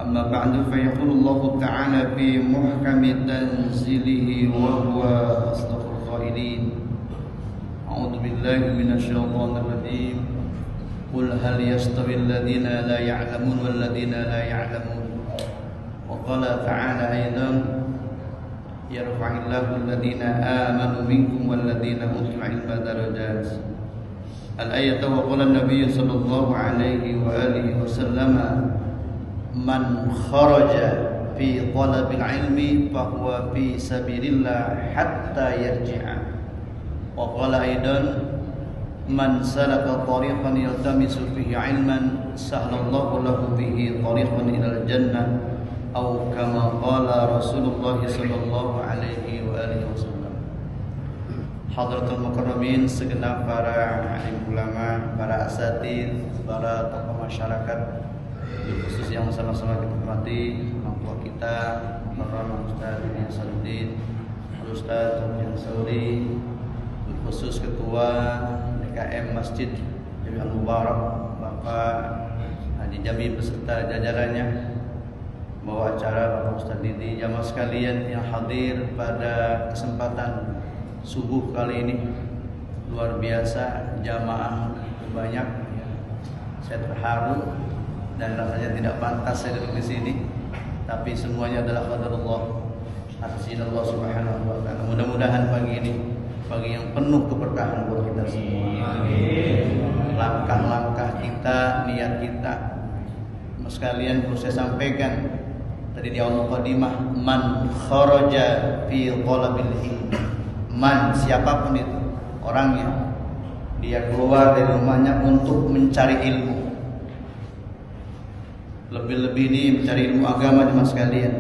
أما بعد فيقول الله تعالى في محكم تنزيله وهو أصدق القائلين أعوذ بالله من الشيطان الرجيم قل هل يستوي الذين لا يعلمون والذين لا يعلمون وقال تعالى أيضا يرفع الله الذين آمنوا منكم والذين أوتوا العلم درجات الآية وقال النبي صلى الله عليه وآله وسلم من خرج في طلب العلم فهو في سبيل الله حتى يرجع وقال أيضا من سلك طريقا يلتمس فيه علما سهل الله له به طريقا إلى الجنة أو كما قال رسول الله صلى الله عليه وآله وسلم. Hadratul Mukarramin, segenap para alim ulama, para asatidz, para tokoh masyarakat, khusus yang sama-sama kita hormati, orang tua kita, Mukarram Ustaz Saluddin, Ustaz Yang Sauri, khusus ketua DKM Masjid Jami' Mubarak, Bapak Haji Jamil beserta jajarannya, bawa acara Bapak Ustaz Didi, jamaah sekalian yang hadir pada kesempatan subuh kali ini. Luar biasa, jamaah banyak, saya terharu dan rasanya tidak pantas saya duduk di sini, tapi semuanya adalah qadarullah, atas izin Allah Subhanahu wa taala. Mudah-mudahan pagi ini pagi yang penuh keberkahan buat kita semua. Langkah-langkah kita, niat kita, sekalian perlu saya sampaikan tadi di awal mukadimah, man kharaja fi talabil ilm. Man, siapapun itu orangnya, dia keluar dari rumahnya untuk mencari ilmu. Lebih-lebih ini mencari ilmu agama jemaah sekalian.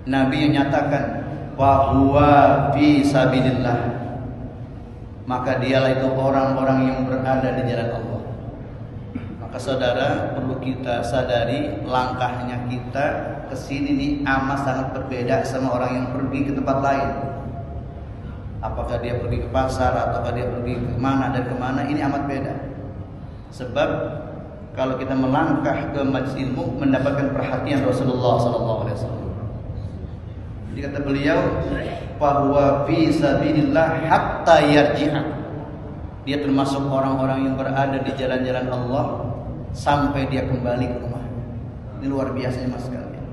Nabi yang nyatakan wa huwa fi sabilillah, maka dialah itu orang-orang yang berada di jalan Allah. Maka saudara, perlu kita sadari langkahnya kita kesini nih amat sangat berbeda sama orang yang pergi ke tempat lain. Apakah dia pergi ke pasar ataukah dia pergi ke mana dan kemana, ini amat beda. Sebab kalau kita melangkah ke majelis ilmu mendapatkan perhatian Rasulullah SAW. Jadi kata beliau, bahwa fi sabilillah hatta yarji'a. Dia termasuk orang-orang yang berada di jalan-jalan Allah sampai dia kembali ke rumah. Ini luar biasa mas sekalian.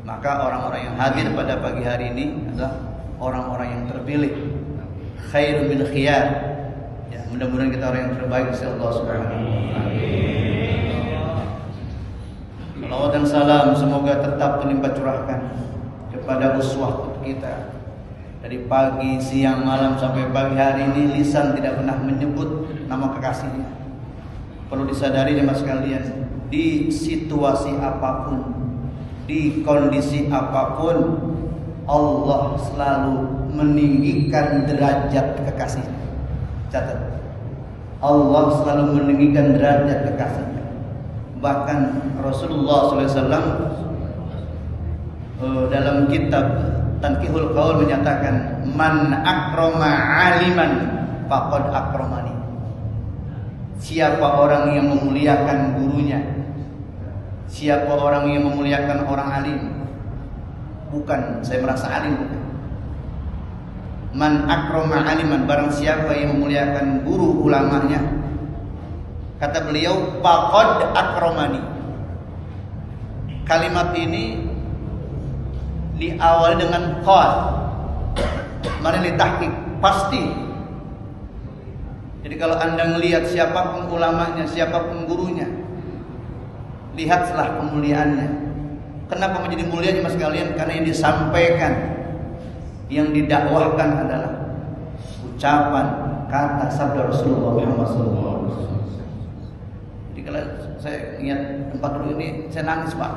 Maka orang-orang yang hadir pada pagi hari ini adalah orang-orang yang terpilih, khairun min khiyar. Ya, mudah-mudahan kita orang yang terbaik di Allah Subhanahu wa taala. Salawat dan salam semoga tetap terlimpah curahkan kepada uswah kita. Dari pagi, siang, malam sampai pagi hari ini lisan tidak pernah menyebut nama kekasihnya. Perlu disadari jemaah sekalian, di situasi apapun, di kondisi apapun, Allah selalu meninggikan derajat kekasihnya. Catat. Allah selalu meninggikan derajat kekasihnya. Bahkan Rasulullah SAW dalam kitab Tanqihul Qaul menyatakan, man akrama aliman faqad akramani. Siapa orang yang memuliakan gurunya, siapa orang yang memuliakan orang alim, bukan saya merasa alim, bukan. Man akrama aliman, barang siapa yang memuliakan guru ulamanya, kata beliau, faqad akramani. Kalimat ini diawali dengan qad, mana ditahqiq, pasti. Jadi kalau Anda melihat siapapun ulamanya, siapapun gurunya, lihatlah kemuliaannya. Kenapa menjadi mulianya mas kalian? Karena yang disampaikan, yang didakwahkan adalah ucapan, kata, sabda Rasulullah Muhammad SAW. Jadi kalau saya ingat tempat dulu ini, saya nangis Pak.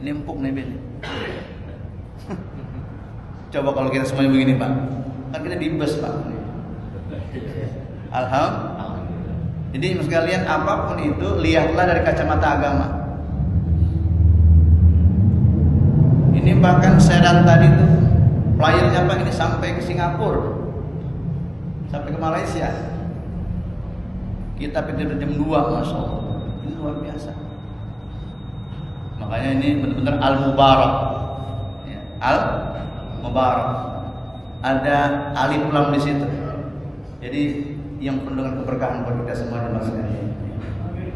Ini empuk nih Ben. Coba kalau kita semuanya begini Pak, kan kita di bus Pak. Alhamdulillah. Jadi mas kalian, apapun itu lihatlah dari kacamata agama. Ini bahkan sedan tadi tuh playernya Pak ini sampai ke Singapura, sampai ke Malaysia. Kita tidur jam 2, masya Allah. Ini luar biasa. Makanya ini benar-benar al-mubarak. Ya, al-mubarak. Ada alif lam di situ. Jadi yang penuh dengan keberkahan buat kita semua dan sekalian.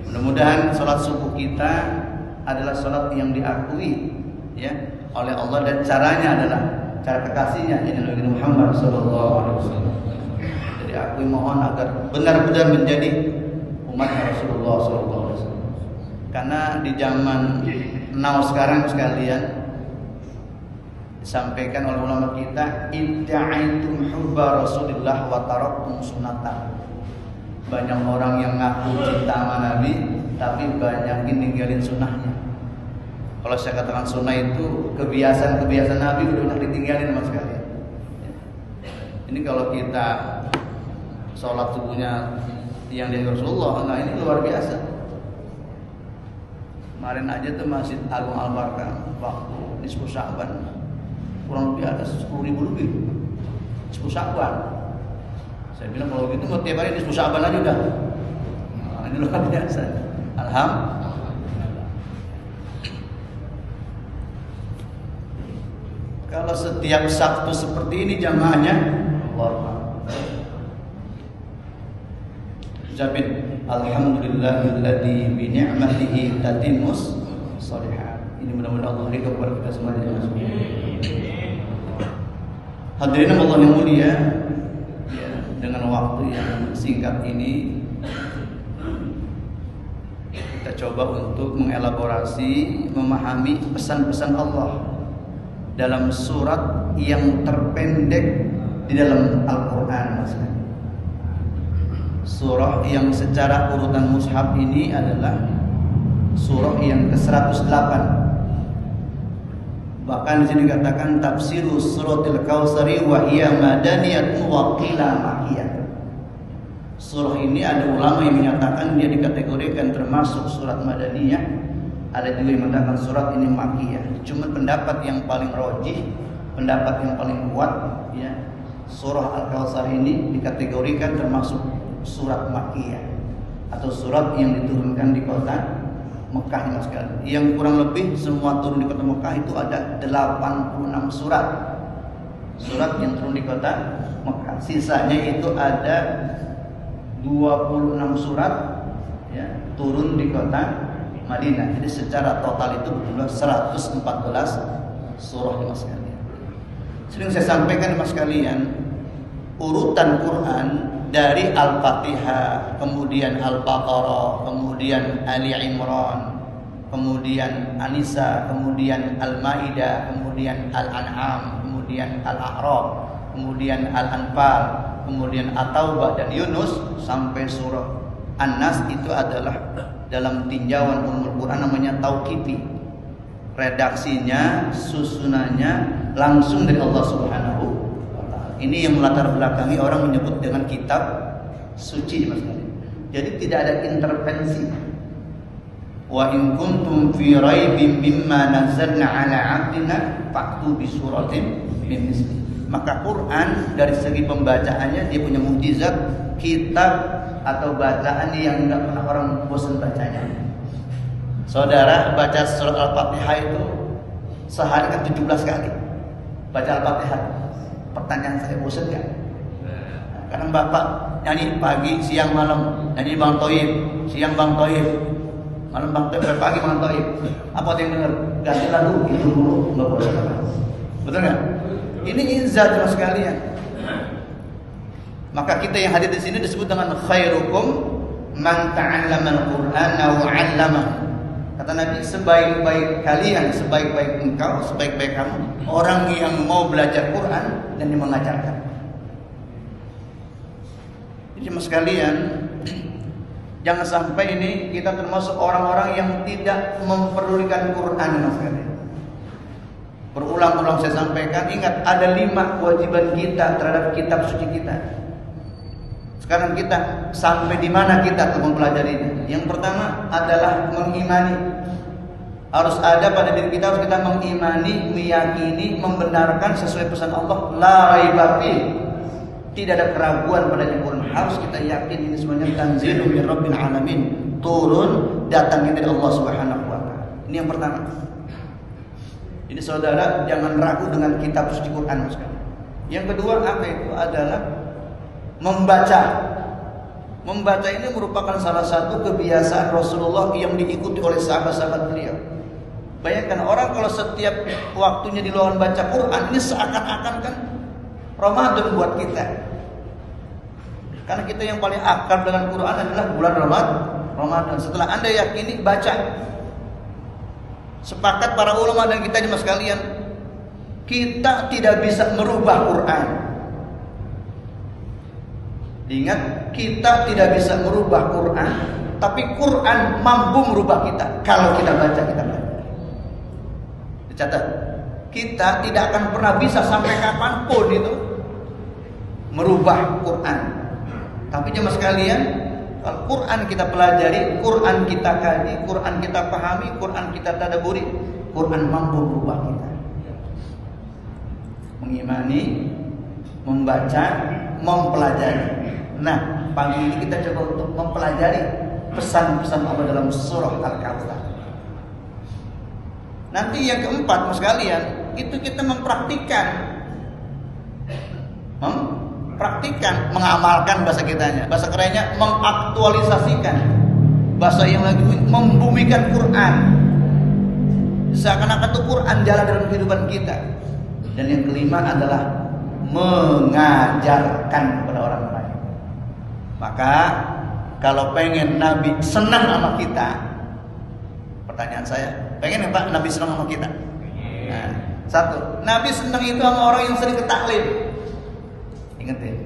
Mudah-mudahan sholat subuh kita adalah sholat yang diakui ya oleh Allah, dan caranya adalah cara kekasihnya ini Nabi Muhammad SAW. Jadi aku mohon agar benar-benar menjadi umat Rasulullah SAW. Karena di zaman now sekarang sekalian disampaikan oleh ulama kita, idda'aitum hubba Rasulillah wa taraktum sunnatah. Banyak orang yang ngaku cinta sama Nabi, tapi banyak ninggalin sunnahnya. Kalau saya katakan sunnah itu kebiasaan-kebiasaan Nabi udah ditinggalin sama sekali. Ini kalau kita sholat subuhnya yang dari Rasulullah, nah ini luar biasa. Kemarin aja tuh Masjid Agung Al-Barkah waktu nisfu Sya'ban, kurang lebih ada 10.000 lebih nisfu Sya'ban. Saya bilang kalau gitu mau tiap hari nisfu Sya'ban aja udah. Nah, ini luar biasa. Alhamdulillah. Kalau setiap Sabtu seperti ini jamaahnya, ucapin alhamdulillahilladzi bi ni'matihi tatimmus shalihat. Ini mudah-mudahan Allah ridho kepada kita semuanya. Hadirin Allah yang mulia, ya, dengan waktu yang singkat ini kita coba untuk mengelaborasi, memahami pesan-pesan Allah dalam surat yang terpendek di dalam Al-Quran. Surah yang secara urutan mushaf ini adalah surah yang ke-108. Bahkan di sini dikatakan tafsiru suratil Kautsari wa hiya madaniyatun wa qila makkiyah. Surah ini ada ulama yang menyatakan dia dikategorikan termasuk surat Madaniyah. Ada juga yang mengatakan surat ini makkiyah. Cuma pendapat yang paling rajih, pendapat yang paling kuat, ya, surah Al-Kautsar ini dikategorikan termasuk surat makkiyah atau surat yang diturunkan di kota Mekah, mas sekalian. Yang kurang lebih semua turun di kota Mekah itu ada 86 surat. Surat yang turun di kota Mekah. Sisanya itu ada 26 surat ya, turun di kota Madinah. Jadi secara total itu berjumlah 114 surah mas sekalian. Sering saya sampaikan mas sekalian, urutan Quran dari Al-Fatihah, kemudian Al-Baqarah, kemudian Ali Imran, kemudian An-Nisa, kemudian Al-Maidah, kemudian Al-An'am, kemudian Al-A'raf, kemudian Al-Anfal, kemudian At-Taubah dan Yunus sampai surah An-Nas itu adalah dalam tinjauan ulumul Quran namanya tauqifi. Redaksinya, susunannya langsung dari Allah Subhanahu wa taala. Ini yang melatar belakangi orang menyebut dengan kitab suci, Mas. Jadi tidak ada intervensi. Wa in kuntum fi raibin mimma nazzalna ala 'abdina fa'tu bi suratin min misli. Maka Quran dari segi pembacaannya dia punya mukjizat, kitab atau bacaan yang enggak pernah orang bosan bacanya. Saudara baca surat Al-Fatihah itu sehari kan 17 kali. Baca Al-Fatihah. Pertanyaan saya, bosan enggak? Kadang bapak nyanyi pagi, siang, malam, nyanyi Bang Toib, siang Bang Toib, malam Bang Toib, pagi Bang Toib. Apa yang dengar? Ganti lagu itu dulu, nggak boleh. Betul nggak? Ini izah terus sekalian. Maka kita yang hadir di sini disebut dengan khairukum man ta'allama al-Qur'ana wa 'allamahu. Kata Nabi, sebaik-baik kalian, sebaik-baik engkau, sebaik-baik kamu, orang yang mau belajar Quran dan yang mengajarkan. Jadi mas sekalian, jangan sampai ini kita termasuk orang-orang yang tidak memperdulikan Quran, mas sekalian. Berulang-ulang saya sampaikan, ingat ada 5 kewajiban kita terhadap kitab suci kita. Sekarang kita sampai di mana kita untuk mempelajarinya? Yang pertama adalah mengimani. Harus ada pada diri kita, harus kita mengimani, meyakini, membenarkan sesuai pesan Allah. La raiba fi. Tidak ada keraguan padanya Quran. Harus kita yakin ini semuanya tanzilun min rabbil alamin. Turun datangnya dari Allah Subhanahu wa taala. Ini yang pertama. Jadi saudara jangan ragu dengan kitab suci Quran sekali. Yang kedua apa itu adalah membaca. Membaca ini merupakan salah satu kebiasaan Rasulullah yang diikuti oleh sahabat-sahabat beliau. Bayangkan orang kalau setiap waktunya di luar baca Quran, ini seakan-akan kan Ramadan buat kita. Karena kita yang paling akrab dengan Quran adalah bulan Ramadan. Setelah Anda yakini, baca. Sepakat para ulama dan kita jemaah sekalian, kita tidak bisa merubah Quran. Ingat, kita tidak bisa merubah Quran, tapi Quran mampu merubah kita kalau kita baca, kita baca. Dicatat, kita tidak akan pernah bisa sampai kapanpun itu merubah Quran. Tapi jemaah sekalian, kalau Quran kita pelajari, Quran kita kaji, Quran kita pahami, Quran kita tadabburi, Quran mampu merubah kita. Mengimani, membaca, mempelajari. Nah, pagi ini kita coba untuk mempelajari pesan-pesan Allah dalam surah Al-Kautsar. Nanti yang keempat, mas sekalian, itu kita mempraktikkan, mengamalkan bahasa kitanya, bahasa kerennya mengaktualisasikan, bahasa yang lagi membumikan Quran. Seakan-akan itu Quran jalan dalam kehidupan kita. Dan yang kelima adalah mengajarkan kepada orang lain. Maka kalau pengen Nabi senang sama kita, pertanyaan saya, pengen ya Pak Nabi senang sama kita? Nah, satu, Nabi senang itu sama orang yang sering ke taklim. Ingat ya,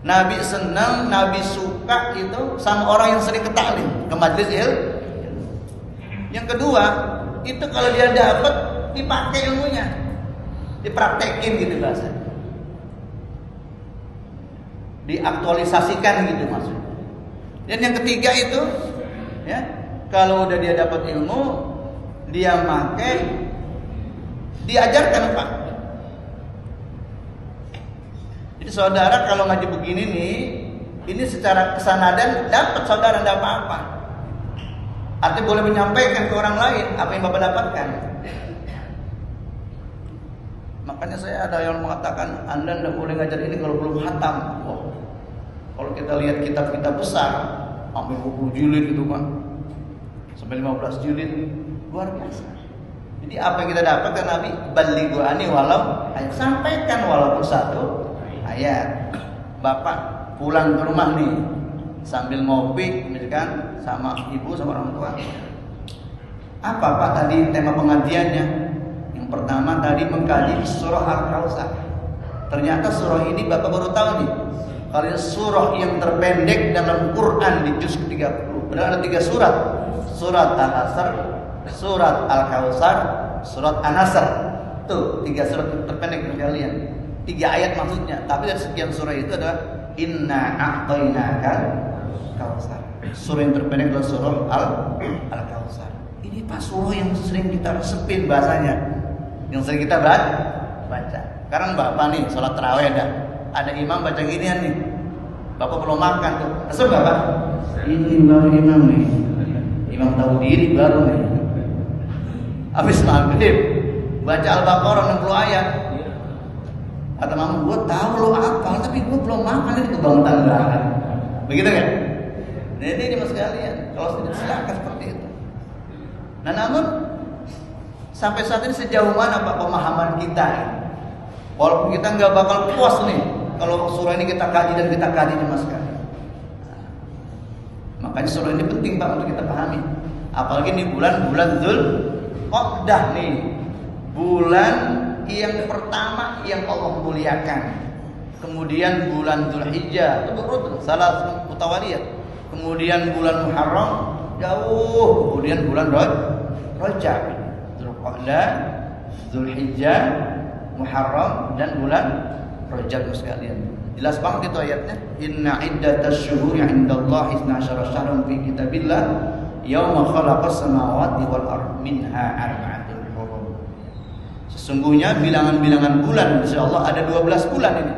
Nabi senang, Nabi suka itu sama orang yang sering ke taklim, ke majelis ilmu. Yang kedua, itu kalau dia dapat dipakai ilmunya, dipraktekin gitu bahasa, diaktualisasikan gitu maksudnya. Dan yang ketiga itu, ya, kalau udah dia dapat ilmu, dia pakai, diajarkan Pak. Jadi saudara kalau ngaji begini nih, ini secara kesanadan dapat saudara, tidak apa-apa. Artinya boleh menyampaikan ke orang lain apa yang Bapak dapatkan. Makanya saya ada yang mengatakan Anda tidak boleh ngajar ini kalau belum khatam. Wah, kalau kita lihat kitab-kitab besar, sampai 20 jilid gitu kan, sampai 15 jilid, luar biasa. Jadi apa yang kita dapatkan Nabi, balighu ani walau, sampaikan walaupun satu ayat. Bapak pulang ke rumah nih sambil ngopi misalkan sama ibu sama orang tua. Apa Pak tadi tema pengajiannya? Yang pertama tadi mengkaji surah Al-Kautsar. Ternyata surah ini Bapak baru tahu nih, kalau surah yang terpendek dalam Quran di juz ke-30. Padahal ada 3 surat. Surat Al-Asr, surat Al-Kautsar, surat An-Nasr. Tuh, 3 surat terpendek kalian. 3 ayat maksudnya, tapi dari sekian surah itu adalah inna a'tainakal kautsar. Surah yang terpendek adalah surah Al-Kautsar. Ini Pak surah yang sering kita resepin bahasanya, yang sering kita baca. Sekarang Bapak nih sholat tarawih ada imam baca ginian nih, Bapak belum makan tuh, resep nggak Pak? Ini baru imam nih, imam tahu diri baru nih. Habis maghrib baca Al-Baqarah 60 ayat. Kata mama, gue tahu lo hafal, tapi gue belum makan, ini kebangetan banget. Begitu kan? Nah ini mas sekalian, kalau sudah silakan seperti itu. Nah namun sampai saat ini sejauh mana Pak pemahaman kita? Walaupun kita nggak bakal puas nih kalau surah ini kita kaji dan kita kaji mas sekalian. Makanya surah ini penting Pak untuk kita pahami. Apalagi ini bulan Dzulqa'dah nih, bulan yang pertama yang Allah muliakan. Kemudian bulan Dzulhijjah, itu salah mutawaliyat. Kemudian bulan Muharram jauh, kemudian bulan Rajab, Dzulqa'dah, Dzulhijjah, Muharram dan bulan Rajab sekalian. Jelas banget itu ayatnya. Inna iddatasy syuhuri 'indallahi 12 syahran fi kitabillah yauma khalaqas samawati wal ardh minha arba'atun hurum. Sesungguhnya bilangan-bilangan bulan insyaallah ada 12 bulan ini.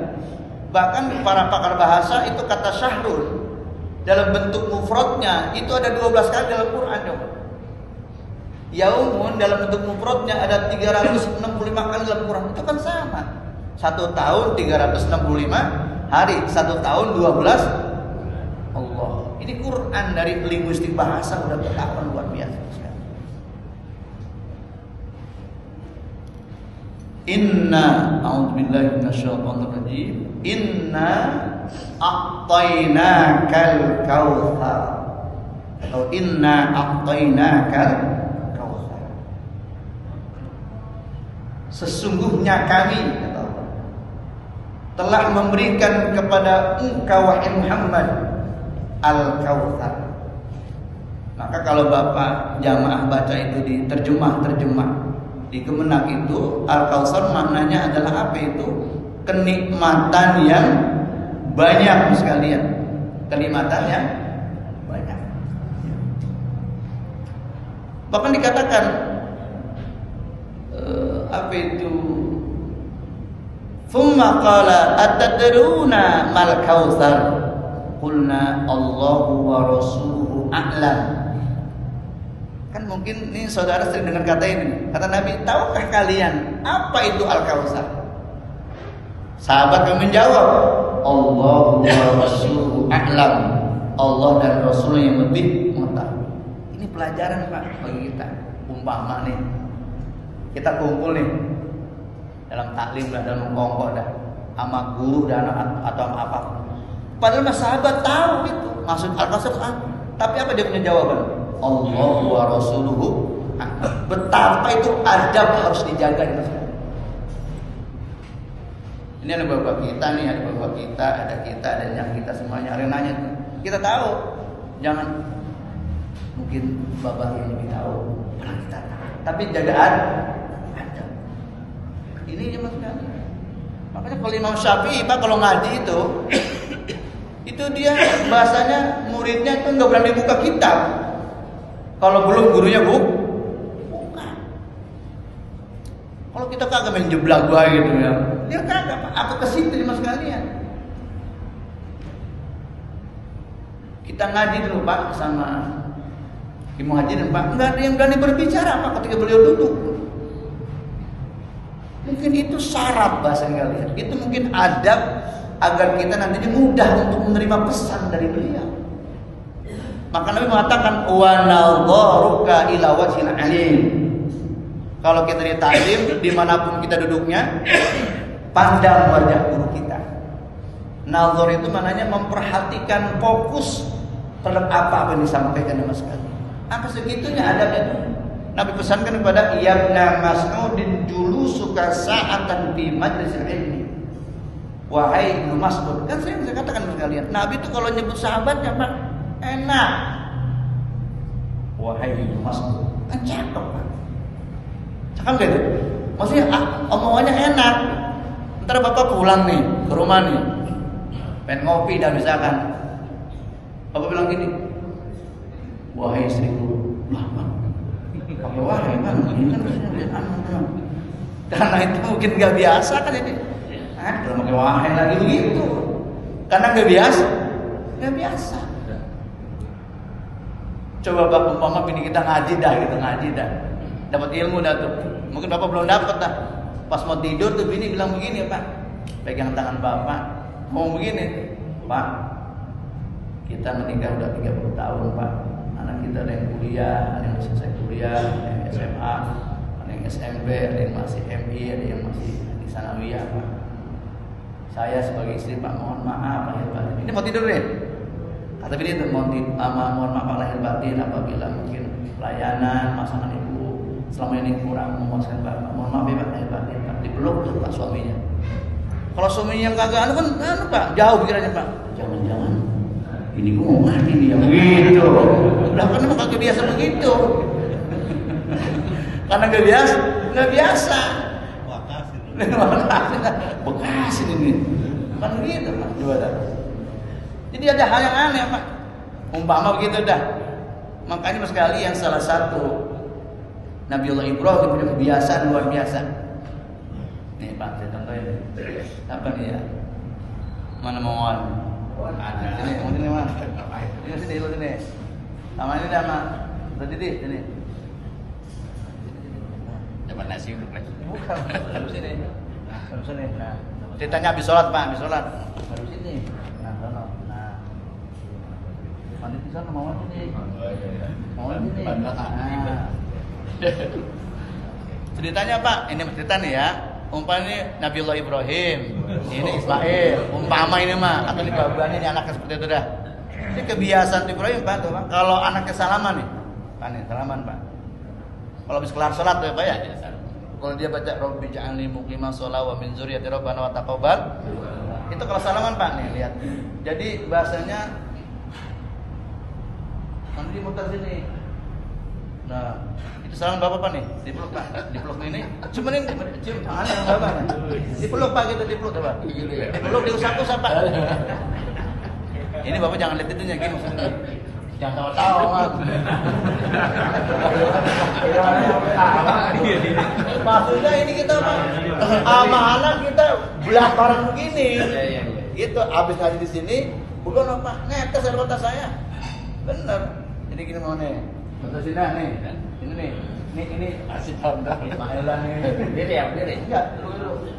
Bahkan para pakar bahasa itu kata syahrul dalam bentuk mufradnya itu ada 12 kali dalam Quran dong. Yaumun dalam bentuk mufradnya ada 365 kali dalam Quran. Itu kan sama. 1 tahun 365 hari, 1 tahun 12 Allah. Ini Quran dari linguistik bahasa udah pengetahuan luar biasa sekali. Inna a'udzubillahi minasyaitonir rajim. Inna a'tainakal kautsar. Atau inna a'tainakal kautsar. Sesungguhnya kami kata Allah telah memberikan kepada engkau wahai Muhammad Al-Kautsar. Maka kalau Bapak jamaah baca itu di terjemah di Kemenak itu Al-Kautsar maknanya adalah apa itu? Kenikmatan yang banyak sekalian. Kenikmatan yang banyak. Bahkan dikatakan apa itu? Tsumma qala atadruna mal kautsar? Qulna Allahu wa rasuluhu a'lam. Kan mungkin ini saudara sering dengar kata ini. Kata Nabi, tahukah kalian apa itu Al-Kautsar? Sahabat yang menjawab, Allahu wa rasuluhu a'lam. Allah dan Rasulnya yang lebih mengetahui. Ini pelajaran Pak bagi kita. Umpama nih, kita kumpul nih dalam taklim dah, dalam kongkok dah, sama guru dan atau apa. Padahal mas sahabat tahu itu maksud Al-Kautsar apa. Tapi apa dia punya jawaban? Allahu wa rasuluhu. Betapa itu adab harus dijaga di masyarakat. Ini ada bapak kita nih, ada bapak kita, ada yang kita semuanya arenanya. Kita tahu, jangan mungkin bapak yang lebih tahu, malah kita tahu. Tapi jaga adab. Ini cuma sekali. Makanya kalau Imam Syafi'i Pak kalau ngaji itu dia bahasanya muridnya itu nggak berani buka kitab. Kalau belum gurunya buka. Kalau kita kagak main jeblak gua gitu ya. Dia kagak Pak. Aku ke situ mas sekalian. Kita ngaji dulu Pak sama Imam Haji dan Pak. Nggak ada yang berani berbicara Pak ketika beliau duduk. Mungkin itu syarat bahasa kalian. Itu mungkin adab agar kita nantinya mudah untuk menerima pesan dari beliau. Maka Nabi mengatakan wa nadharuka ila wajhil alim. Kalau kita di taklim dimanapun kita duduknya, pandang wajah guru kita. Nazar itu maknanya memperhatikan fokus terhadap apa yang disampaikan Mas sekalian. Apa segitunya adabnya itu? Nabi pesankan kepada Ibnu Mas'udin julusuka sa'atan fi majlisil ilmi. Wahai Ibnu Mas'ud, kan saya katakan sekalian, Nabi itu kalau nyebut sahabatnya Pak enak. Wahai Ibnu Mas'ud, kan cakep Pak. Cakep gak itu? Maksudnya omongannya enak. Ntar bapak pulang nih ke rumah nih, pengen ngopi dah misalkan. Bapak bilang gini, wahai istriku, lah bang, pakai wahai bang, ini kan maksudnya lihat anak. Karena itu mungkin nggak biasa kan ini. Kalau pakai wahai lagi begitu, karena nggak biasa. Coba bapak umpama bini kita ngaji dah, dapat ilmu dah tuh. Mungkin bapak belum dapat dah. Pas mau tidur tuh bini bilang begini, Pak, pegang tangan bapak, mau begini, Pak, kita menikah udah 30 tahun, Pak. Anak kita ada yang kuliah, ada yang masih selesai kuliah, ada yang SMA, ada yang SMP, ada yang masih MI, ada yang masih di sanawiyah, Pak. Saya sebagai istri, Pak, mohon maaf lahir batin. Ini mau tidur deh. Kata bini itu mohon maaf lahir batin apabila mungkin pelayanan pasangan ibu selama ini kurang memuaskan bapak. Mohon maaf ya Pak lahir batin. Pak dipeluk tuh Pak suaminya. Kalau suaminya yang kagak kan Pak jauh pikirannya Pak. Jangan-jangan ini gua mau mati dia begitu. Udah kan emang kagak biasa begitu. Karena nggak biasa. Bekas ini. Kan gitu Pak. Coba dah. Jadi ada hal yang aneh Pak. Umpama begitu dah. Makanya mas sekalian salah satu Nabiullah Ibrahim punya kebiasaan luar biasa. Nih Pak, saya contohin. Apa nih ya? Mana mau ada? Sini Mas. Sini lu sini. Sama ini dah Mas. Tadi sini. Dapat nasi untuk lagi. Bukan, harus sini. Harus sini. Nah, ditanya habis sholat Pak, habis sholat. Harus sini. Nah, sono. Nah. Mandi di sana mau sini. Mau sini. Nah. Ceritanya Pak, ini cerita nih ya. Umpama ini Nabiullah Ibrahim, ini Ismail. Umpama ini mah atau di babuannya ini anaknya seperti itu dah. Ini kebiasaan Ibrahim Pak tuh Pak. Kalau anaknya salaman nih, Pak nih salaman Pak. Kalau habis kelar sholat tuh Pak ya. Kalau dia baca Rabbi ja'alni muqima shalah wa min dzurriyyati rabbana wa taqabbal. Itu kalau salaman Pak nih lihat. Jadi bahasanya nanti muter sini. Nah, itu salaman Bapak Pak nih, dipeluk Pak, dipeluk ini, cuma ini cium tangannya yang Bapak nih. Dipeluk Pak gitu, dipeluk Pak. Dipeluk diusap-usap Pak. Ini Bapak jangan lihat itunya gini maksudnya. Jangan tahu-tahu Mas. Maksudnya ini kita Pak, amalan kita belaparan begini. Itu habis ngaji di sini, bukan Pak, netes air mata saya. Bener. Jadi gini mau nih. Contoh sini nih, ini nih, ini kasih contoh Ismailan nih. Diri. Enggak, dulu.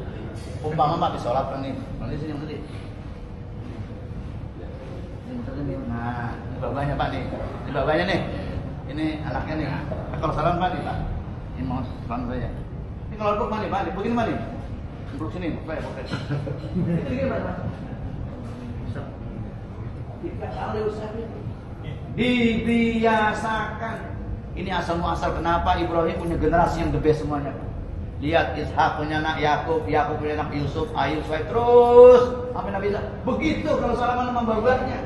Umpama Pak di sholat kan nih, nanti sini nanti. Ini muter ini. Nah, ini babanya Pak nih, ini babanya nih, ini anaknya nih. Kalau salam Pak nih Pak, ini mau salam saya. Ini kalau peluk Pak nih, begini Pak nih, peluk sini, Pak. Ini gimana Pak? Tiga kali usapin. Dibiasakan. Ini asal muasal kenapa Ibrahim punya generasi yang the best semuanya. Lihat Ishak punya anak Yakub punya anak Yusuf, Ayub, Suhaib, terus sampai Nabi Isa. Begitu kalau salaman sama babanya.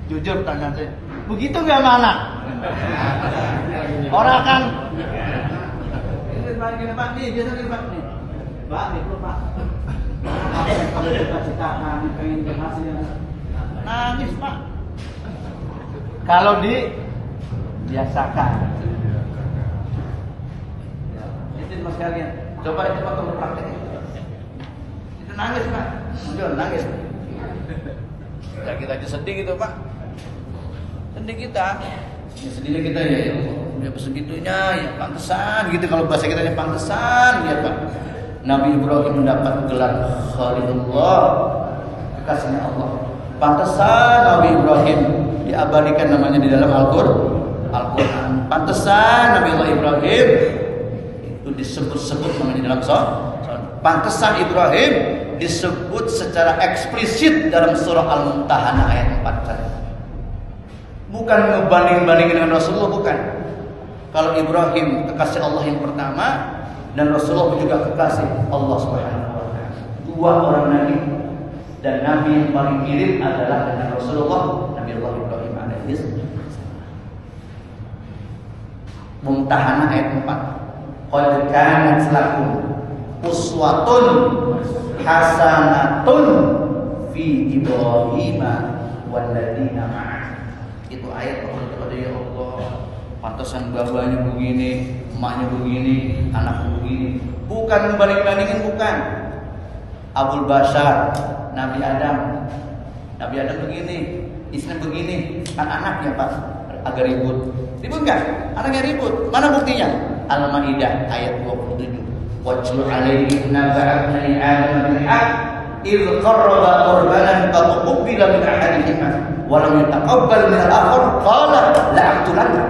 Jujur tanya saya, begitu nggak sama anak? Orang kan ini Pak nih, biasa nih Pak nih. Pak, nih Pak. Kalau kita citakan pengen berhasil nangis Pak. Kalau dibiasakan. Itu mas kalian. Coba itu Pak kamu praktek. Itu nangis Pak. Muncul nangis. Ya kita aja sedih gitu Pak. Sedih kita. Ya sedihnya kita ya Allah. Ya segitunya ya pantesan gitu kalau bahasa kita pantesan ya Pak. Nabi Ibrahim mendapat gelar Khalilullah, kekasihnya Allah. Pantesan Nabi Ibrahim diabadikan namanya di dalam Al-Quran. Pantesan Nabi Ibrahim itu disebut-sebut namanya di dalam pantesan Ibrahim disebut secara eksplisit dalam surah Al-Mumtahanah ayat 4. Bukan ngebanding-bandingin dengan Rasulullah, bukan. Kalau Ibrahim kekasih Allah yang pertama dan Rasulullah juga kekasih Allah Subhanahu wa taala. Dua orang nabi. Dan Nabi yang paling mirip adalah dengan Rasulullah, Nabi Allah Ibrahim alaihissalam. Mumtahanah ayat 4. qad kanat lakum uswatun hasanatun fi Ibrahim walladzina ma'ah. Itu ayat kepada ya Allah, pantasan babanya begini, emaknya begini, anaknya begini. Bukan membanding-bandingin, bukan. Abul Bashar, Nabi Adam begini, istrinya begini, kan anaknya Pak agak ribut. Ribut kan? Anaknya ribut. Mana buktinya? Al-Maidah ayat 27. Watlu alaihim naba'a ibni Adam bil haqq idh qarraba qurbanan fatuqbila min ahadihima wa lam yataqabbal min al-akhar qala la'aqtulanna.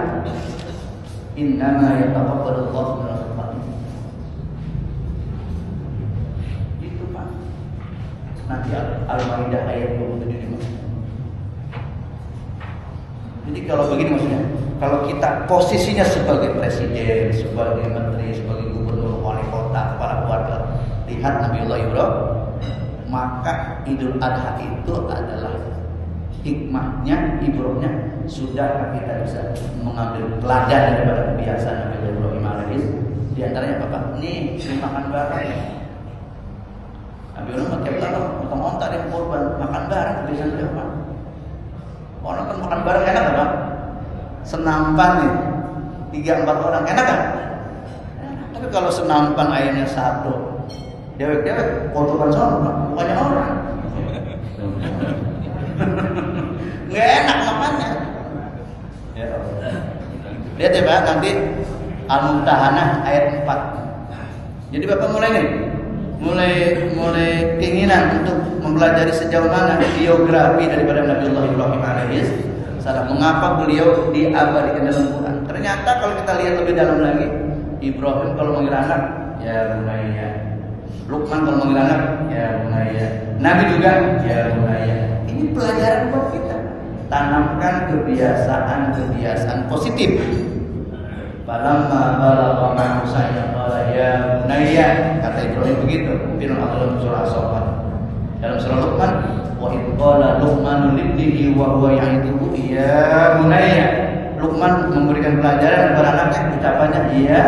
Innama yataqabbalu Allahu min al-muttaqin. Itu Pak. Nanti Al-Maidah ayat 27. Jadi kalau begini maksudnya, kalau kita posisinya sebagai presiden, sebagai menteri, sebagai gubernur, wali kota, kepala keluarga, lihat Nabiullah Ibrahim, maka Idul Adha itu adalah hikmahnya, ibrahnya, sudah kita bisa mengambil pelajaran daripada kebiasaan Nabiullah Ibrahim alaihi. Di antaranya apa? Nih, makan bareng. Nabiullah tiap tahun potong-potong dia kurban, makan bareng kebiasaan dia apa? Orang kan makan bareng enak kan? Senampan nih 3-4 orang enak kan? Tapi kalau senampan ayamnya satu, dewek-dewek potongan sama bukannya orang. Nggak enak makannya. Ya. Lihat ya Pak, nanti Al-Mumtahanah ayat 4. Jadi Bapak mulai nih, mulai keinginan untuk mempelajari sejauh mana biografi daripada Nabiullah Ibrahim alaihi salam. Mengapa beliau diabadikan dalam Quran? Ternyata kalau kita lihat lebih dalam lagi, Ibrahim kalau manggil anak, ya bunayya. Luqman kalau manggil anak, ya bunayya. Nabi juga, ya bunayya. Ini pelajaran buat kita. Tanamkan kebiasaan positif. Falamma balagha ma'ahu sa'ya qala ya bunayya, kata Ibrahim begitu. Firman Allah dalam surah As-Saffat. Dalam surah Luqman, wa idh qala Luqmanu libnihi wa huwa ya'iduhu ya bunayya. Luqman memberikan pelajaran kepada anaknya, ucapannya iya.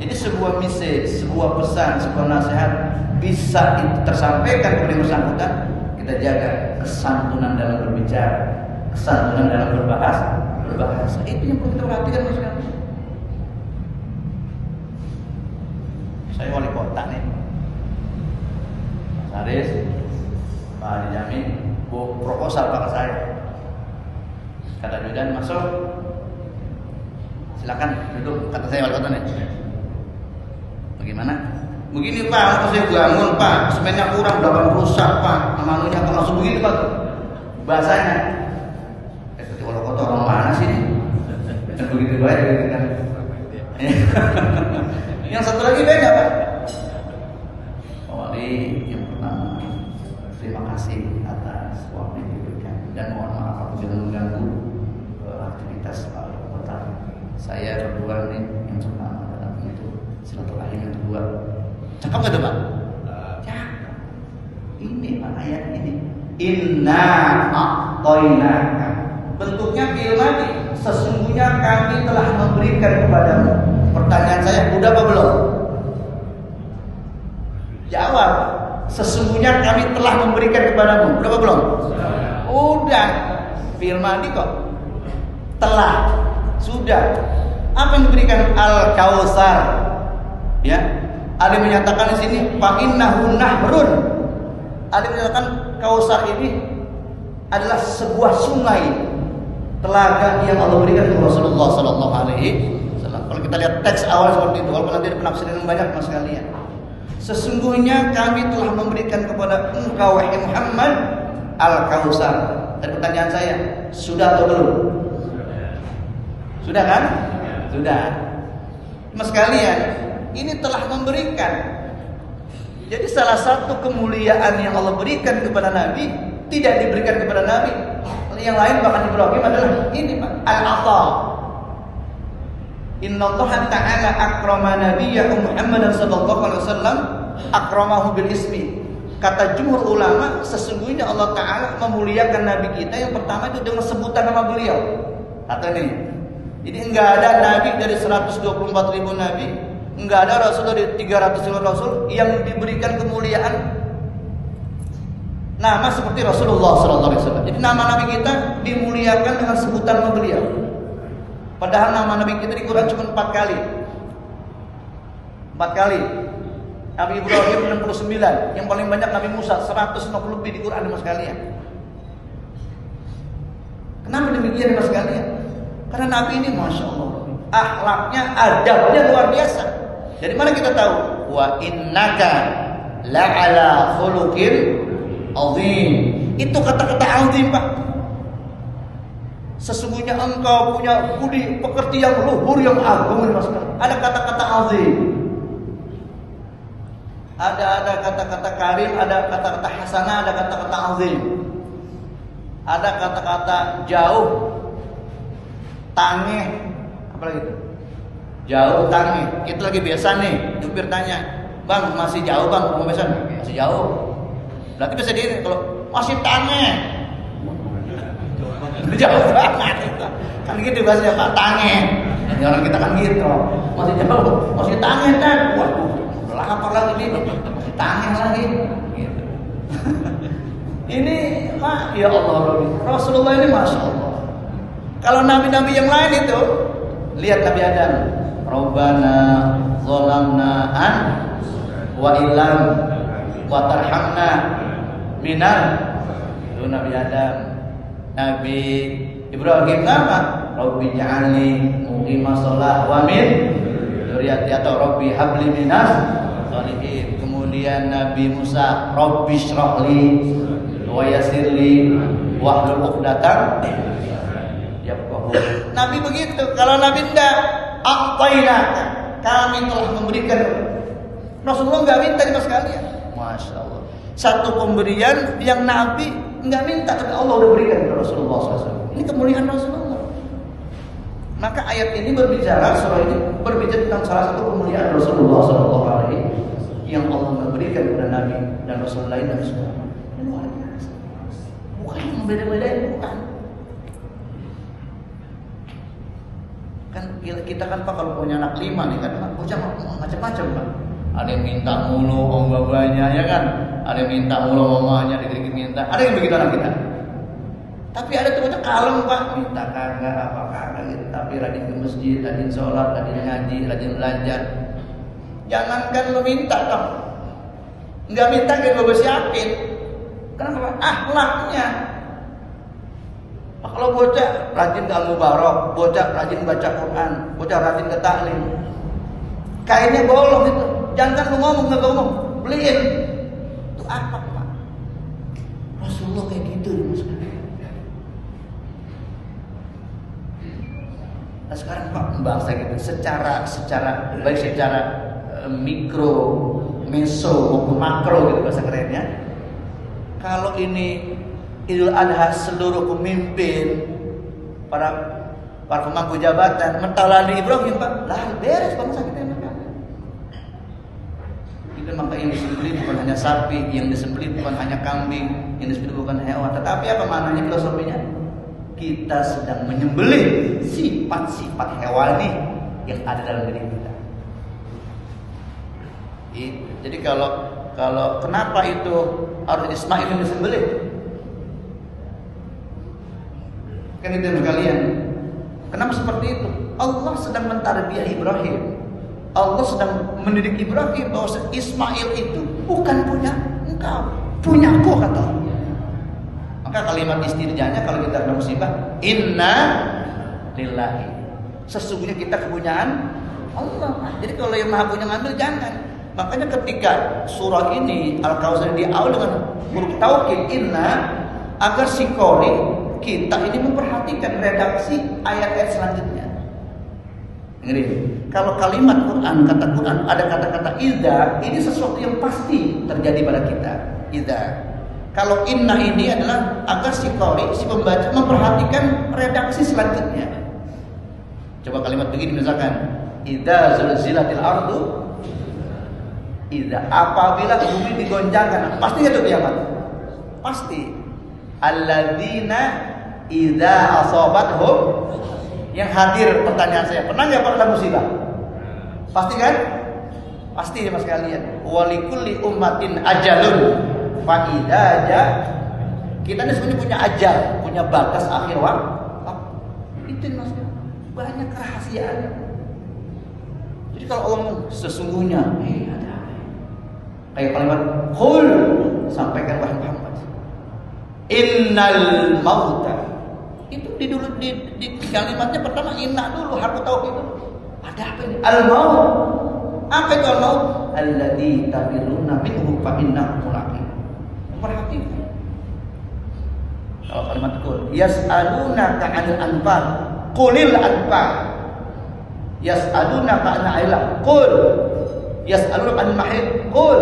Jadi sebuah message, sebuah pesan, sebuah nasihat bisa tersampaikan kepada yang bersangkutan. Kita jaga kesantunan dalam berbicara, kesantunan dalam berbahasa. Itu yang perlu kita perhatikan Mas. Saya wali kota nih, Mas Haris, Pak Haji Jamin, proposal Pak saya. Kata Judan masuk, silakan duduk. Kata saya wali kota nih. Bagaimana? Begini Pak, mau saya bangun Pak, semennya kurang, belakang rusak Pak, manunya kalau langsung begitu Pak. Bahasanya, ketika wali kota orang mana sih? Dan begitu baik gitu kan. Yang satu lagi beda Pak. Pak Wali, yang pertama, terima kasih atas waktu yang diberikan dan mohon maaf apabila mengganggu aktivitas Pak Wali Kota. Saya berdua nih yang pertama dalam itu silaturahim yang kedua. Cakep nggak tuh Pak? Cakep. Ini Pak ayat ini. Inna a'toinaka. Bentuknya fi'il madhi. Sesungguhnya kami telah memberikan kepadamu. Pertanyaan saya, udah apa belum? Jawab. Sesungguhnya kami telah memberikan kepadamu. Udah apa belum? Udah. Fi'il madhi kok. Telah. Sudah. Apa yang diberikan? Al-Kautsar. Ya. Ada yang menyatakan di sini fa'innahu nahrun. Ada yang menyatakan Kautsar ini adalah sebuah sungai, telaga yang Allah berikan kepada Rasulullah sallallahu alaihi wasallam. Kalau kita lihat teks awal seperti itu, walaupun nanti ada penafsiran yang banyak mas sekalian. Sesungguhnya kami telah memberikan kepada engkau wahai Muhammad Al-Kautsar. Dan pertanyaan saya, sudah atau belum? Sudah kan? Sudah. Mas sekalian, ini telah memberikan. Jadi salah satu kemuliaan yang Allah berikan kepada Nabi tidak diberikan kepada Nabi. Yang lain bahkan Ibrahim adalah ini Pak, al-ata. Innallaha ta'ala akrama nabiyyahu Muhammadan sallallahu alaihi wasallam akramahu bil ismi. Kata jumhur ulama, sesungguhnya Allah Ta'ala memuliakan Nabi kita yang pertama itu dengan sebutan nama beliau. Kata ini. Jadi enggak ada Nabi dari 124.000 Nabi Enggak ada rasul dari 300 rasul yang diberikan kemuliaan nama seperti Rasulullah SAW. Jadi nama Nabi kita dimuliakan dengan sebutan beliau. Padahal nama Nabi kita di Quran cuma 4 kali. 4 kali. Nabi Ibrahim 69, yang paling banyak Nabi Musa 150 lebih di Quran mas sekalian. Kenapa demikian mas sekalian? Karena Nabi ini masya Allah, akhlaknya, adabnya luar biasa. Dari mana kita tahu? Wa innaka la'ala khuluqin azim. Itu kata-kata azim, Pak. Sesungguhnya engkau punya budi pekerti yang luhur, yang agung, mas. Ada kata-kata azim. Ada kata-kata karim, ada kata-kata hasanah, ada kata-kata azim. Ada kata-kata jauh, tangeh, apa lagi itu? Jauh, tangeh. Kita lagi biasa nih, jupir tanya, "Bang, masih jauh, Bang? Mau pesan?" "Masih jauh." Berarti bisa diri kalau masih tangeh. Jauh banget. Kan gitu bahasanya, Pak, tangeh. Ya, orang kita kan gitu. Masih jauh, masih tangeh kan. Waduh, lapar lagi nih. Masih tangeh lagi. Gitu. Ini, Pak, ya Allah, Rasulullah ini masya Allah. Kalau nabi-nabi yang lain itu, lihat Nabi Adam, Rabbana zalamna an wa illam wa tarhamna minal. Itu Nabi Adam. Nabi Ibrahim nama Rabbi ja'alni muqimas shalah wa min dzurriyyati, atau Rabbi habli minas shalihin. Kemudian Nabi Musa, Rabbi shrahli wa yassirli wahlul 'uqdatam yafqahu. Nabi begitu. Kalau Nabi enggak, a'tainaka, kami telah memberikan. Rasulullah enggak minta sama sekalian. Masya Allah. Satu pemberian yang Nabi enggak minta, tapi Allah udah berikan kepada Rasulullah SAW. Ini kemuliaan Rasulullah. Maka ayat ini berbicara, surah ini berbicara tentang salah satu kemuliaan Rasulullah SAW yang Allah memberikan kepada Nabi dan Rasul lain dan semua. Luar biasa. Bukan yang membeda-bedain, bukan. Kan kita kan Pak kalau punya anak 5 nih kan, bocah macam-macam Pak. Ada yang minta mulu om babanya, ya kan? Ada yang minta mulu mamanya, dikit-dikit minta. Ada yang begitu anak kita. Tapi ada tuh bocah kalem Pak, minta kagak apa kagak gitu. Tapi rajin ke masjid, rajin sholat, rajin ngaji, rajin belajar. Jangankan lo minta dong. Enggak minta kayak gue siapin. Kenapa? Akhlaknya. Kalau bocah rajin ke al-mubarak, bocah rajin baca Quran, bocah rajin ke taklim, kainnya bolong itu. Jangan lu ngomong, nggak ngomong, beliin. Itu apa Pak? Rasulullah kayak gitu Mas. Nah sekarang Pak membahas gitu, secara baik secara mikro, meso maupun makro gitu bahasa kerennya. Kalau ini Idul Adha, seluruh pemimpin, para pemangku jabatan mentawali Ibrahim Pak, lah beres bangsa kita ini. Itu maka yang disembelih bukan hanya sapi, yang disembelih bukan hanya kambing, yang disembelih bukan hewan, tetapi apa maknanya filosofinya? Kita sedang menyembelih sifat-sifat hewani yang ada dalam diri kita. Jadi kalau kenapa itu harus Ismail yang disembelih? Kan itu sekalian. Kenapa seperti itu? Allah sedang mentarbiyah Ibrahim. Allah sedang mendidik Ibrahim bahwa Ismail itu bukan punya engkau, punya aku, kata Allah. Maka kalimat istirjanya kalau kita ada musibah, inna lillahi. Sesungguhnya kita kepunyaan Allah. Jadi kalau yang maha punya ngambil jangan. Makanya ketika surah ini Al-Kautsar diawali dengan huruf taukid inna, agar si qori kita ini memperhatikan redaksi ayat-ayat selanjutnya. Ngeri. Kalau kalimat Quran, kata Quran ada kata-kata idza, ini sesuatu yang pasti terjadi pada kita. Idza. Kalau inna ini adalah agar si qori, si pembaca memperhatikan redaksi selanjutnya. Coba kalimat begini misalkan, idza zulzilatil ardu, idza, apabila bumi digoncangkan, pasti itu kiamat. Pasti. Alladzina idza asabathum, yang hadir pertanyaan saya, pernah nggak pada musibah? Pasti kan? Pasti ya mas kalian. Walikulli ummatin ajalun. Fa idza aja. Kita ini sebenarnya punya ajal, punya batas akhir waktu. Itu mas, banyak kerahasiaan. Jadi kalau Allah sesungguhnya, ada kayak kalimat qul, sampaikan wahai Muhammad. Innal mauta. Itu di kalimatnya pertama inna dulu, harfu tauhid itu. Ada apa ini? Al maut. Apa itu al maut? Alladzi tabiruna minhu fa innahu mulaqi. Perhatikan. Kalau kalimat qul, yas'alunaka 'anil anfal, qulil anfal. Yas'alunaka 'anil ilm, qul. Yas'alunaka 'anil mahid, qul.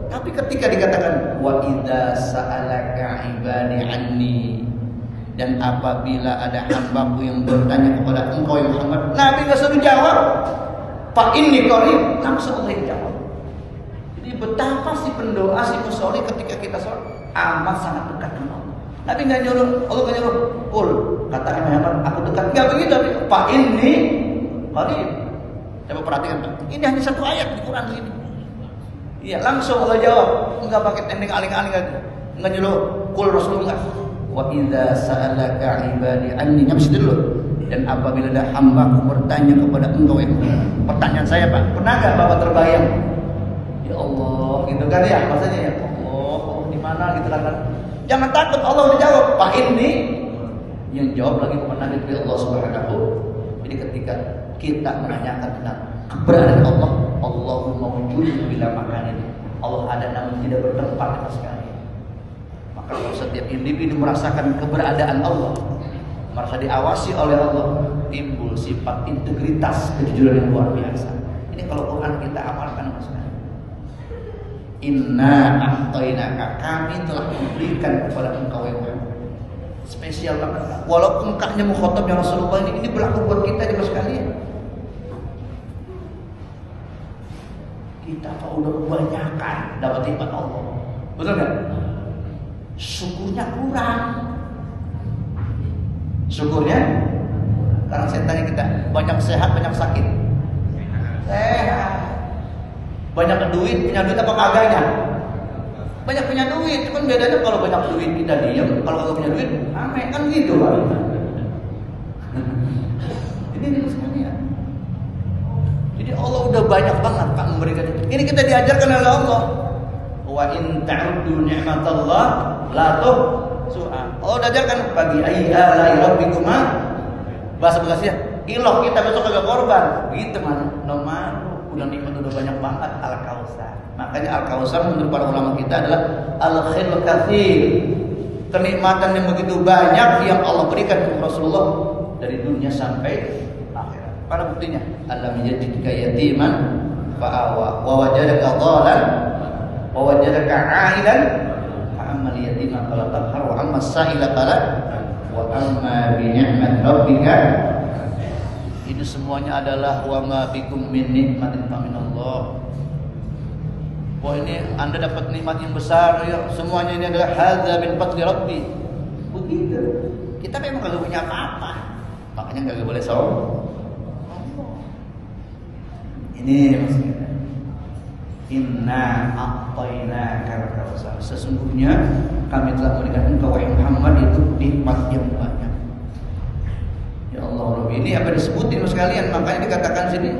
Tapi ketika dikatakan wa idza sa'alaka 'ibadi 'anni, dan apabila ada hambaku yang bertanya kepada engkau ya Muhammad, Nabi enggak suruh jawab. Fa inni qarib, langsung Allah yang jawab. Jadi betapa si pendoa, si musolli ketika kita sholat amat sangat dekat dengan Allah. Nabi nggak nyuruh, Allah nggak nyuruh, qul, katakan Muhammad, aku dekat. Nggak begitu, tapi Pak ini qarib. Coba perhatikan, Pak. Ini hanya satu ayat di Quran ini. Iya, langsung Allah jawab. Nggak pakai tending aling-aling lagi. Nggak nyuruh, qul Rasulullah. Wa idza sa'alaka ibadi anni, nyamsi dulu. Dan apabila ada hambaku bertanya kepada engkau ya, pertanyaan saya Pak, pernah nggak Bapak terbayang? Ya Allah, gitu kan ya, maksudnya ya Allah di mana gitu kan? Jangan takut, Allah udah jawab. Pak ini yang jawab lagi kepada Nabi Allah Subhanahu. Jadi ketika kita menanyakan tentang keberadaan Allah, Allahumma wujud bila makan ini. Allah ada namun tidak bertempat sama sekali. Maka kalau setiap individu merasakan keberadaan Allah, merasa diawasi oleh Allah, timbul sifat integritas, kejujuran yang luar biasa. Ini kalau Quran kita amalkan mas. Inna a'tainaka, kami telah memberikan kepada engkau yang Muhammad. Spesial banget. Walaupun mukanya mukhatabnya Rasulullah ini berlaku buat kita di mas kalian. Kita kalau udah kebanyakan dapat nikmat Allah, betul nggak? Syukurnya kurang. Syukurnya, karena saya tanya kita banyak sehat, banyak sakit. Sehat. Banyak duit, punya duit apa kagaknya? Banyak punya duit, cuman bedanya kalau banyak duit kita diam, kalau kagak punya duit, aneh kan gitu Pak. Ini sekalian. Jadi Allah udah banyak banget Pak memberikan itu. Ini kita diajarkan oleh Allah. Wa in ta'uddu ni'matallah la tuhsuha. Allah udah ajarkan bagi ayyi rabbikuma. Bahasa Bekasinya, iloh kita besok kagak korban. Begitu mana? Nomor udah nikmat udah banyak banget Al-Kautsar. Makanya Al-Kautsar menurut para ulama kita adalah al-khair katsir. Kenikmatan yang begitu banyak yang Allah berikan kepada Rasulullah dari dunia sampai akhirat. Pada buktinya, alam yajidka yatiman fa'awa wa wajadaka dhalan wa wajadaka 'ailan fa'ammal yatima fala taqhar wa amma as-sa'ila fala wa amma bi ni'mat rabbika. Ini semuanya adalah wa ma bikum min nikmatin fa minallah. Wah ini Anda dapat nikmat yang besar ya. Semuanya ini adalah hadza min fadli rabbi. Begitu. Kita memang kalau punya apa-apa, makanya enggak boleh sombong. Ini maksudnya. Inna a'tainaka al-kautsar. Sesungguhnya kami telah memberikan engkau wahai Muhammad itu nikmat yang banyak. Ya Allah Rabbi, ini apa disebutin sekalian, makanya dikatakan sini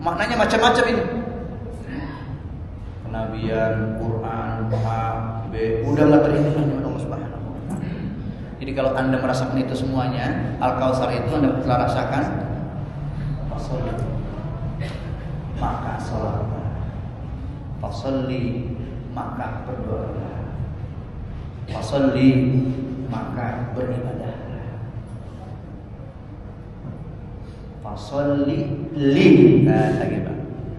maknanya macam-macam ini. Kenabian, Quran, A, B, udah nggak terhitung dengan Allah Subhanahu wa Ta'ala. Jadi kalau Anda merasakan itu semuanya, Al-Kautsar itu Anda telah rasakan, fasolli, maka sholatlah, fasolli, maka berdoa, fasolli, maka beribadah. Fasolli li, lagi Pak.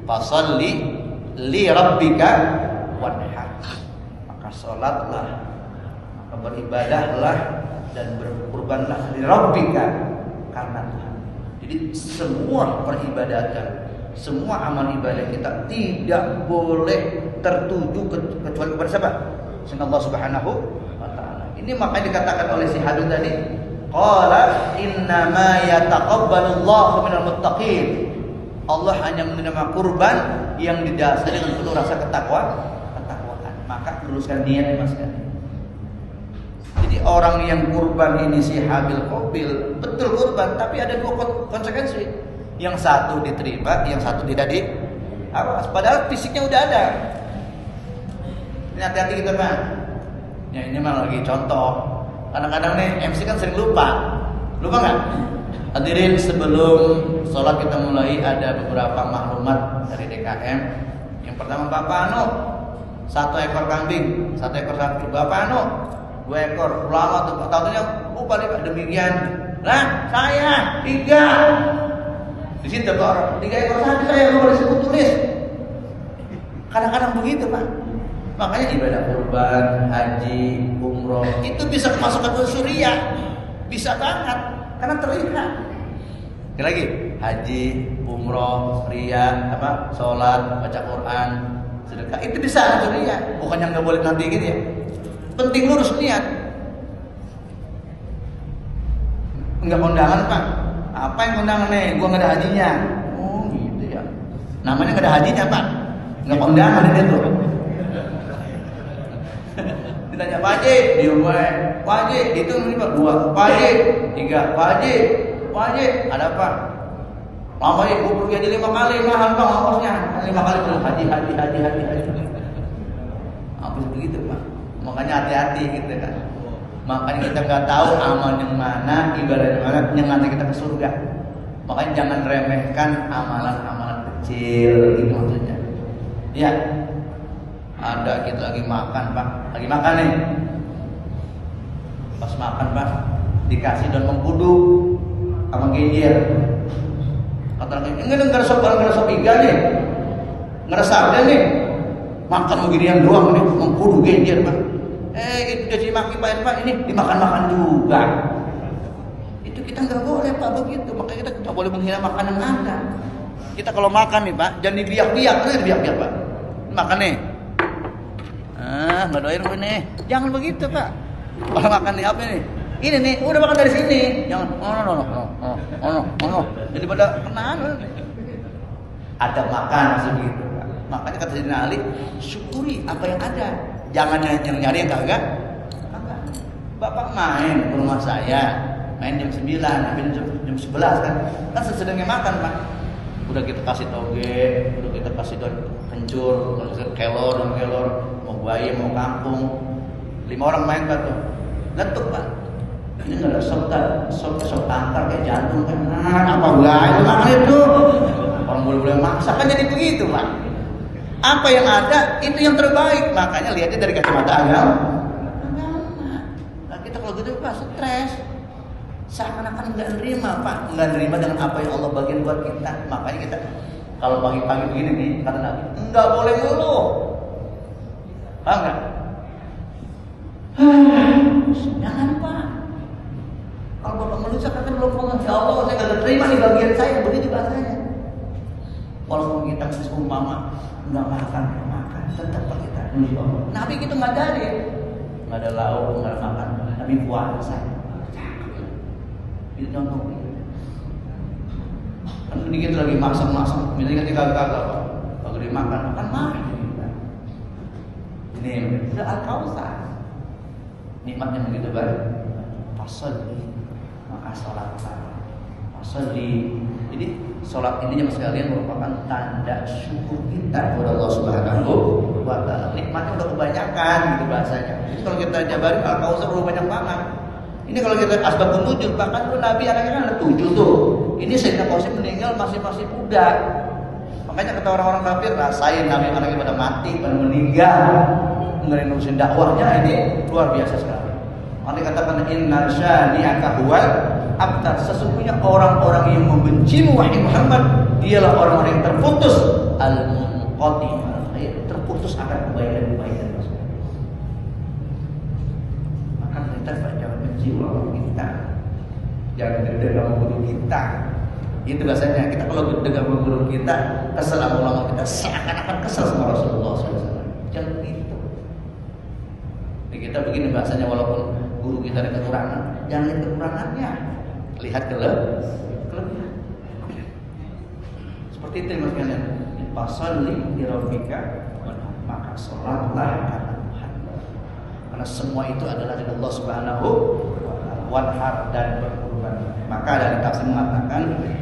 Fasolli li rabbika wanhar. Maka salatlah, maka beribadahlah dan berkurbanlah li rabbika karena Tuhan. Jadi semua peribadatan, semua amal ibadah kita tidak boleh tertuju kecuali kepada siapa? Allah Subhanahu wa Ta'ala. Ini makanya dikatakan oleh si Habib tadi, qala innama yataqabbalullahu minal muttaqin. Allah hanya menerima kurban yang didasari dengan penuh rasa ketakwaan. Maka luruskan niat Mas kan. Jadi orang yang kurban ini si Habil Qabil, betul kurban, tapi ada dua konsekuensi. Yang satu diterima, yang satu tidak awas. Padahal fisiknya udah ada. Ini hati-hati kita Pak. Ya ini mah lagi contoh. Kadang-kadang nih MC kan sering lupa nggak? Hadirin, sebelum sholat kita mulai ada beberapa maklumat dari DKM. Yang pertama Bapak Anu 1 ekor kambing, 1 ekor sapi. Bapak Anu 2 ekor. Ulama tuh tahunnya lupa nih Pak demikian. Nah saya 3. Di situ orang 3 ekor sapi saya lupa disebut tulis. Kadang-kadang begitu Pak. Makanya ibadah kurban, haji, umroh itu bisa kemasukan unsur riya, bisa banget karena terlihat. Sekali lagi, haji, umroh, riya, sholat, baca Quran, sedekah itu bisa unsur riya, bukan yang nggak boleh nanti gitu ya. Penting lurus niat. Enggak kondangan Pak. Apa yang kondangan nih? Gua nggak ada hajinya. Oh gitu ya. Namanya nggak ada hajinya Pak. Nggak kondangan ini tuh. Ditanya Pak Haji, Pak Haji, itu ini Pak 2, Pak Haji 3, Pak Haji, ada apa? Lama ya, gue pergi aja 5 kali, mahal Pak ongkosnya, 5 kali belum haji. Apa begitu Pak? Makanya hati-hati gitu kan. Makanya kita nggak tahu amal yang mana, ibadah yang mana, yang nanti kita ke surga. Makanya jangan remehkan amalan-amalan kecil, gitu maksudnya. Ya. Ada kita lagi makan Pak, lagi makan nih. Pas makan Pak, dikasih daun mengkudu sama genjer. Kata lagi, enggak ada sop iga nih, nggak ada sarden nih. Makan beginian doang nih, mengkudu genjer Pak. Itu jadi maki Pak, ini dimakan-makan juga. Itu kita nggak boleh Pak begitu. Makanya kita nggak boleh menghina makanan Anda. Kita kalau makan nih Pak, jangan dibiak-biak, Pak. Makan nih. Nggak doain gue nih. Jangan begitu Pak. Kalau makan nih apa nih? Ini nih, udah makan dari sini. Jangan. No. Jadi pada kenaan. Ada makan segitu Pak. Makanya kata Sayyidina Ali, syukuri apa yang ada. Jangan nyari yang kagak. Bapak main ke rumah saya, main jam 9, jam 11 kan. Kan sedangnya makan Pak. Udah kita kasih toge, udah kita kasih daun kencur, kelor, mau buaya, mau kangkung. 5 orang main Pak tuh. Letuk Pak. Ini nggak ada sop tangkar kayak jantung kan. Apa enggak itu makan itu. Orang boleh masak kan jadi begitu Pak. Apa yang ada itu yang terbaik. Makanya lihatnya dari kacamata agama. Nah, kita kalau gitu Pak stres. Seakan-akan nggak nerima Pak, nggak nerima dengan apa yang Allah bagian buat kita. Makanya kita kalau pagi-pagi begini nih kata Nabi, nggak boleh ngeluh. Paham nggak? Jangan Pak. Kalau Bapak ngeluh saya kata belum ngomong, ya Allah saya nggak terima nih bagian saya, begitu bahasanya. Walaupun kita umpama nggak makan, tetap kita ngeluh. Nabi kita ngajarin, nggak ada lauk, nggak ada makan, Nabi puasa. Itu contoh. Kan sedikit lagi masak, misalnya ketika kagak kalau dimakan mah. Ini udah al-kausar. Nikmatnya begitu baik. Fasalli, maka salat. Fasalli. Jadi salat ini Mas sekalian merupakan tanda syukur kita kepada Allah Subhanahu wa taala. Nikmatnya udah kebanyakan gitu bahasanya. Jadi kalau kita jabarin al-kausar udah banyak banget. Ini kalau kita asbabun nuzul, bahkan tuh Nabi anaknya kan ada 7 tuh. Ini Sayyidina Qasim meninggal masih muda. Makanya kata orang-orang kafir, rasain Nabi anaknya pada mati, pada meninggal. Ngerin urusin dakwahnya ini luar biasa sekali. Makanya katakan inna syani'aka huwal abtar. Sesungguhnya orang-orang yang membenci wahai Muhammad, dialah orang-orang yang terputus al-munqati, terputus akan kebaikan-kebaikan. Maka kita jangan benci ulama kita, jangan dendam sama guru kita. Itu bahasanya. Kita kalau dendam sama guru kita, kesel sama ulama kita, seakan-akan kesel sama Rasulullah SAW. Jangan begitu. Jadi kita begini bahasanya, walaupun guru kita ada kekurangan, jangan lihat kekurangannya, lihat kelebihan. Seperti itu mas kalian. fasalli li rabbika maka salatlah karena Tuhan. Karena semua itu adalah dari Allah Subhanahu wa taala. Wanhar dan berkurban. Maka dari tafsir mengatakan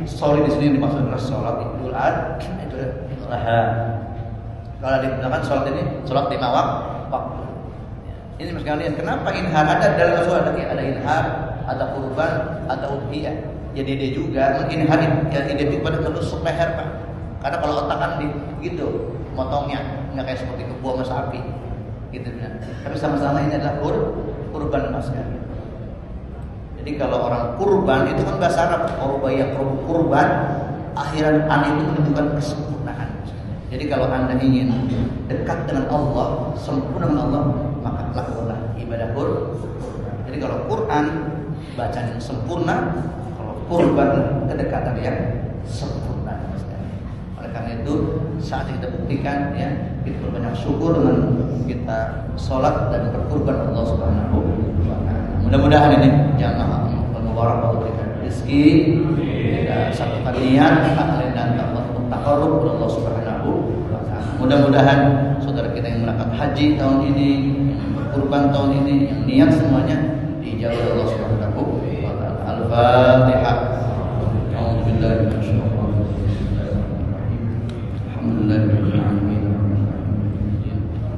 salat di sini dimaksud adalah salat Idul Adha. Kalau digunakan salat ini salat 5 waktu. Ini mas kalian, kenapa inhar ada dalam Rasul ada inhar, ada kurban, ada udhiyah. Jadi dia juga menginhar yang identik pada menusuk leher Pak. Karena kalau otak kan gitu, motongnya nggak kayak seperti kebuang sapi, gitu kan. Tapi sama-sama ini adalah kurban mas kalian. Jadi kalau orang kurban itu kan bahasa Arab, kurban, akhiran an itu menunjukkan kesempurnaan. Jadi kalau Anda ingin dekat dengan Allah, sempurna dengan Allah, maka lakukanlah ibadah kurban. Jadi kalau Quran bacaan yang sempurna, kalau kurban kedekatan yang sempurna. Oleh karena itu saat kita buktikan ya, kita berbanyak syukur dengan kita sholat dan berkurban Allah Subhanahu wa taala. Mudah-mudahan ini jamaah mubarak memberikan rezeki, kita satukan niat, amalin dan taqarrub kepada Allah Subhanahu wa taala. Mudah-mudahan saudara kita yang berangkat haji tahun ini, yang berkurban tahun ini, yang niat semuanya dijauhi Allah Subhanahu wa taala. Al-Fatihah. A'udzubillahi minasyaitonir rajim. Alhamdulillahirabbil alamin.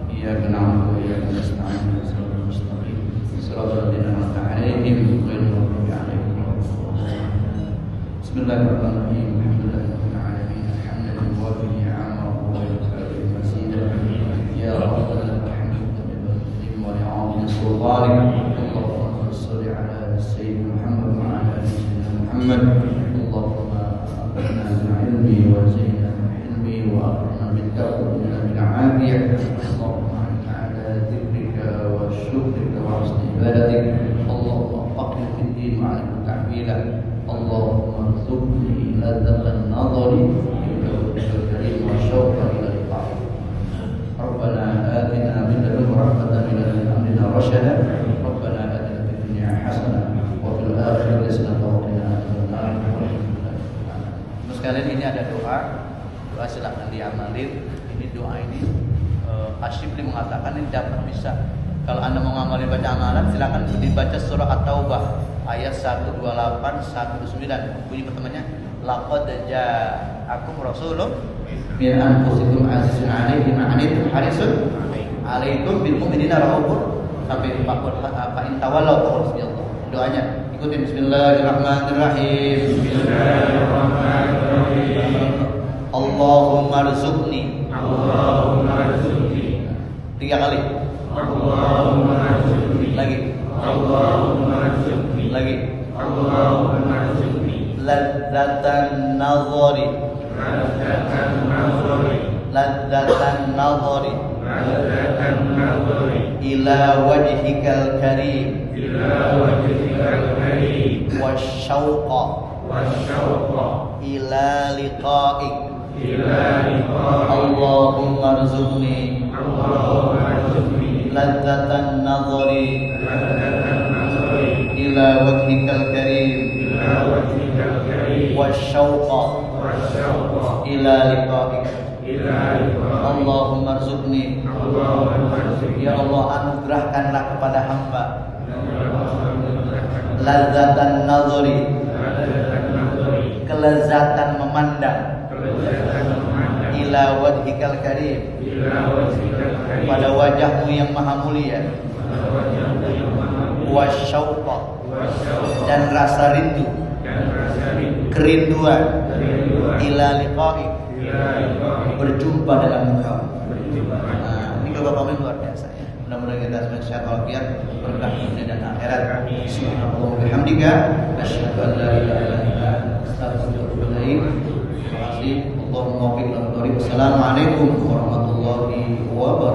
Iyyaka na'budu wa iyyaka nasta'in. Shiratal mustaqim. Shiratal ladzina an'amta 'alaihim ghairil maghdubi 'alaihim waladdallin. Bismillahirrahmanirrahim. Alhamdulillahirabbil alamin. Hamdan yuwafi ni'amahu wa yukafi mazidah. Ya rabbana lakal hamdu bil wa li'azimi sultanik. Allahumma shalli 'ala sayyidina Muhammad wa 'ala ali sayyidina Muhammad. Allahumma aghfirna bil 'ilmi wa zidna bil hilmi wa akrimna bil taqwa bil 'afiyah. Allahumma inna 'ala dzikrika wa syukrika wa husni ibadatik. Allahumma faqih fid din wa 'alim ta'wila. Allahumma rzuqni ladzatan nadhari ila wajhikal karim wa syauqan ila liqa'ik. Rabbana atina min ladunka rahmatan wa min amrina rasyada. Rabbana atina fid dunya hasanah wa fil akhirati hasanah wa qina adzabannar. Terus kalian ini ada doa silakan diamalin. Ini doa ini Asyibli mengatakan ini dapat bisa. Kalau Anda mau ngamalin baca amalan, silakan dibaca surah At-Taubah ayat 128 129. Bunyi pertamanya laqad ja'akum rasulun min anfusikum azizun 'alaihi ma 'anittum harisun 'alaikum bil mu'minina raufur sampai fa in tawallaw faqul doanya ikutin bismillahirrahmanirrahim. Allahumma rzuqni 3 kali. Allahumma rzuqni lagi. Allahumma rzuqni lagi. Allahumma rzuqni ladzatan nazari. Ladzatan nazari ila wajhikal karim. Wasyauqa ila liqa'ik. Allahumma rzuqni ladzatan nazari ila wajhikal karim. Wasyauqa ila liqa'ik. Allahumma rzuqni. Ya Allah, anugerahkanlah kepada hamba ladzatan nazari, kelezatan memandang, ila wajhikal karim, pada wajahmu yang maha mulia, wasyauqa, dan rasa rindu, kerinduan, ila liqa'ik, berjumpa dengan engkau. Nah, ini kalau kami luar biasa ya. Mudah-mudahan kita semua sehat walafiat, berkah dunia dan akhirat. Subhanallah wa bihamdika, asyhadu an la ilaha illa anta, astaghfiruka wa atubu ilaik. Terima kasih. Allahumma waffiq lana. Wassalamualaikum warahmatullahi wabarakatuh.